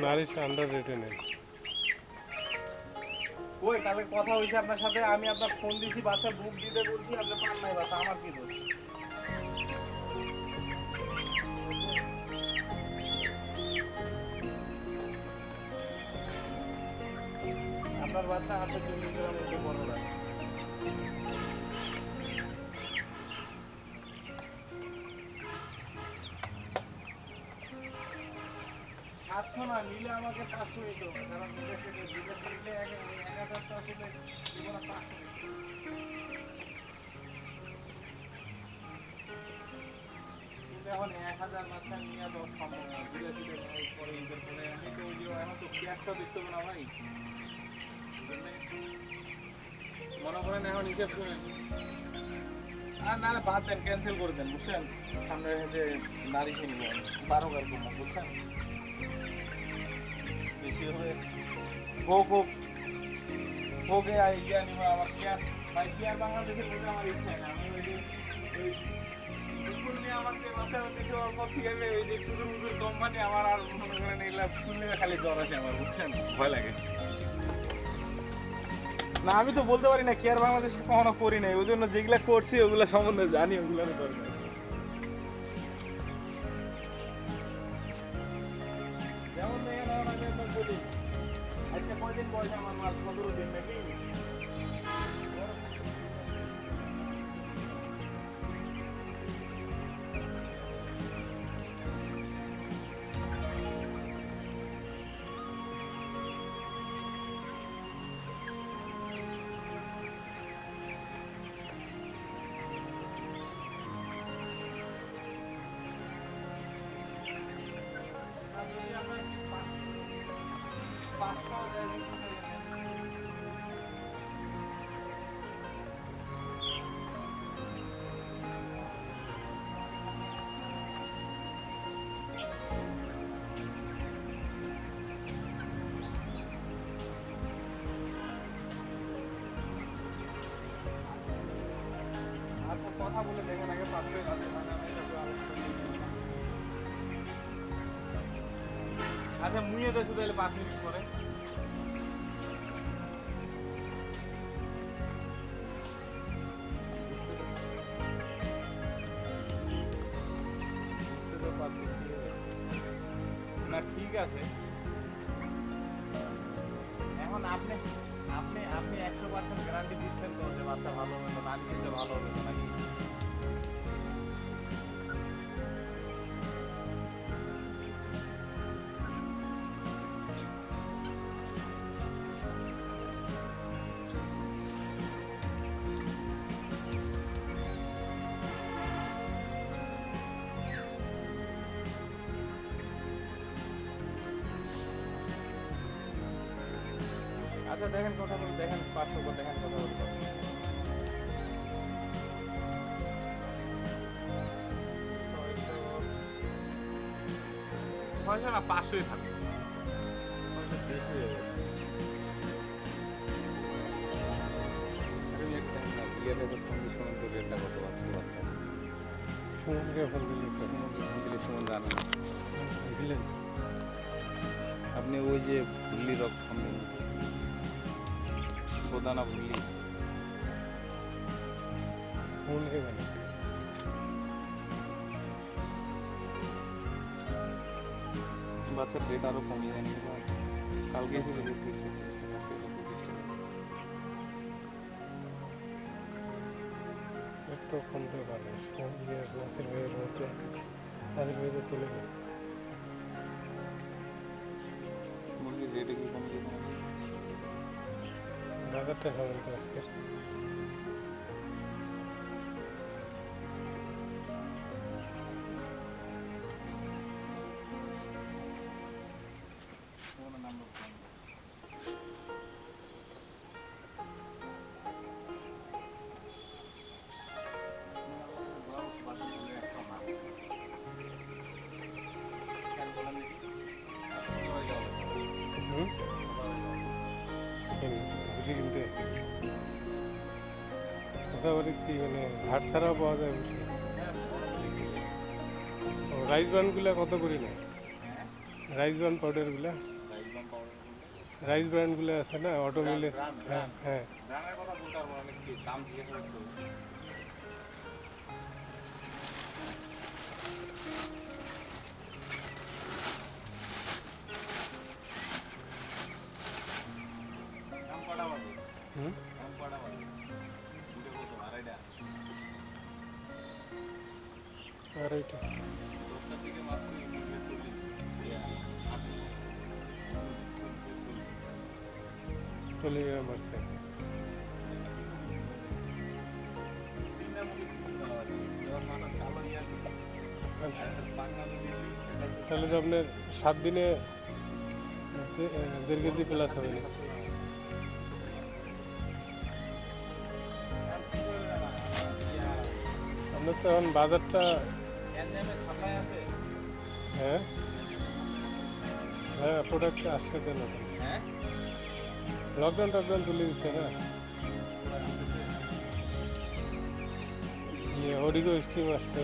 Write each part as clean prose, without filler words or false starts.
Nourish under রেটে নেই। ওই কালকে কথা হয়েছে আপনার সাথে, আমি আপনার ফোন দিয়েছি, বাচ্চা বুক দিতে বলছি, আপনি পান নাই বাচ্চা, আমার কি দোষ? আপনার বাচ্চা 840 গ্রাম হচ্ছে বড় না। সাতশো না নিলে আমাকে 500 দিতে হবে, কারণ বিদেশে নিলে 1000 তো আসলে দিব না, 500 দিতে হবে। কিন্তু এখন 1000 বাচ্চা নিয়ে তো সম্ভব না, বিদেশিদের পরে ঈদের পরে আমি তো ওই যে এখন তো ক্যাশটা দিতে হবে না ভাই। মনে করেন এখন হিসেব শুনেন, আর না বাদ দেন, ক্যান্সেল করে দেন বুঝছেন, সামনে যে নারী কিনবো 12 কার কিনবো বুঝছেন, বেশি হবে হোক হোক হোক ইয়া নিব আমার কেয়ার ভাই, কেয়ার বাংলাদেশের মধ্যে আমার ইচ্ছা না, আমি ওই যে ওই স্কুল নিয়ে আমার যে মাথা থেকে অল্প ঠিক আছে, ওই যে শুধু মুখের কোম্পানি আমার আর মনে করেন এগুলা শুনলে খালি জ্বর আসে আমার বুঝছেন, ভয় লাগে। না আমি তো বলতে পারি না, কেয়ার বাংলাদেশ কখনো করি নাই, ওই জন্য যেগুলা করছি ওগুলা সম্বন্ধে জানি, ওগুলো আমি করি নাই। যেমন দেখেন এখন আমি আপনার বলি, আজকে কয়দিন বয়স আমার মাস, 15 দিন নাকি। আর যদি আপনার 5টা আচ্ছা কথা বলে দেখেন আগে, 5টা কাজে মানে আমি এটা আলোচনা করি। আচ্ছা মুইয়ে তো শুধু 5 মিনিট পরে না, ঠিক আছে। এখন আপনি আপনি আপনি 100% গ্যারান্টি দিচ্ছেন তো যে বাচ্চা ভালো হবে তো, নানি দিতে ভালো হবে তো নাকি? আচ্ছা দেখেন কথা বলে দেখেন, 500 করে দেখেন কথা বলতে। ছয়শো না, 500ই থাকবে, বেশি হয়ে গেছে। সুমনকে ফোন দিলে সুমন জানে না। দিলেন আপনি ওই যে ভুল্লি রক সামনে প্রধানা ভুল্লি সুমনকে জানে। বাচ্চার রেট আরো কমিয়ে জানি কালকে ছিল 25 টাকা। একটু কমতে পারে, মাছের ভেয়ের মধ্যে তাদের ভেয়ে তুলে দেয়। মুরগির রেটে কি কমিয়ে বাজারটা কেমন তো আজকে? বুঝি কিনতে মোটামুটি কি মানে হাট ছাড়াও পাওয়া যায় বুঝি। রাইস বানগুলো কত করি না? রাইস ব্রান্ড পাউডারগুলো, রাইসবাম পাউডার রাইস ব্র্যান্ডগুলো আছে না অটো ব্রান্ড মিলে। ব্রান্ড হ্যাঁ ব্রান্ড হ্যাঁ, ব্রান্ডের কথা বলতে পারবো না, কি দাম জিজ্ঞাসা করতে হবে। দাম কটা বাজে? হুম, দাম কটা বাজে? দুটো কত? আড়াইটা? আর এইটা 10টার দিকে মাত্র ইউনিটে 40 80 চলে যাবে মাসে। তিনটা মুখে দেওয়া আছে, যখন মানুষ কালো নিয়ে আসবে বাংলাদেশ দিল্লি তাহলে তো আপনার 7 দিনে 1.5 কেজি প্লাস হবে না? আপনার তো এখন বাজারটা, হ্যাঁ হ্যাঁ প্রোডাক্ট আসছে তো নতুন, লকডাউন টকডাউন তুলে দিচ্ছে না, ওডিগো স্টিম আসছে।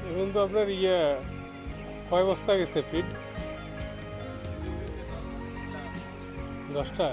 এখন তো আপনার কয় বস্তা গেছে ফিড? 10টা?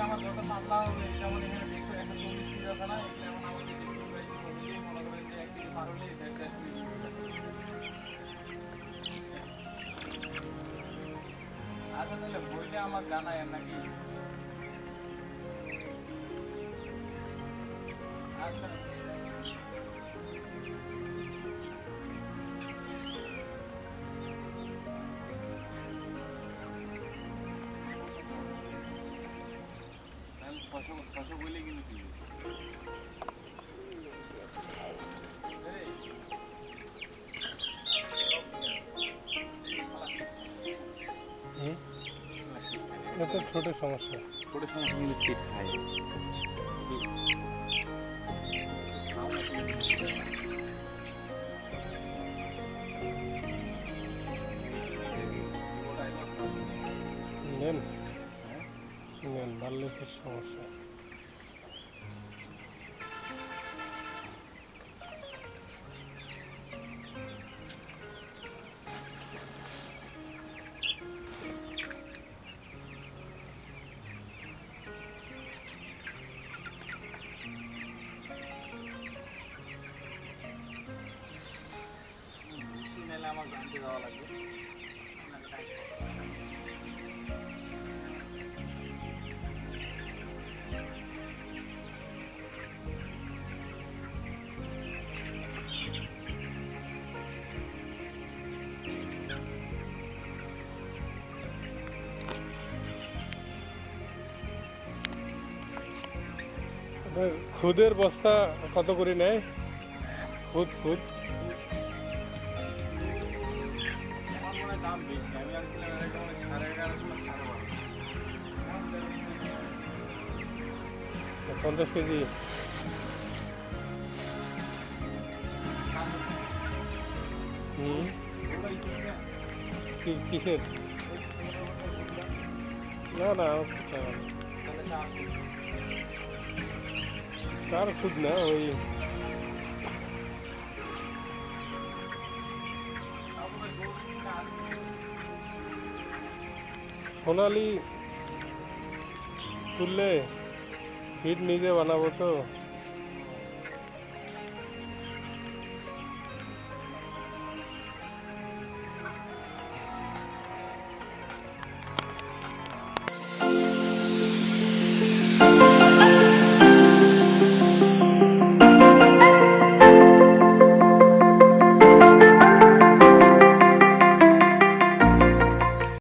আমার যত পাতলা হবে যেমন এখানে দেখো 140 কিলো আছে না, এগুলো এখন আমাদের মনে করেন যে 1 কেজি পার হলে আচ্ছা তাহলে বইটা আমার জানায় নাকি? আচ্ছা ছশো বলে কিন্তু কি এটা ছোট সমস্যা। ছোট সমস্যা কিন্তু ঠিক খায় নেন নেন, বাড়লে খুব সমস্যা। মেলা ওখানে আমার ঘুরতে যাওয়া লাগবে। আপনাকে টাইম খুদের বস্তা কত করে নেয়? খুদ খুদ আমার মনে হয় দাম বেশি। আমি আনছিলাম এরকম 11.5 কিংবা 12.5। 50 কেজি। হুম, কিসের? না না, তার খুদ না, ওই সোনালি তুললে ফিট নিজে বানাবো তো।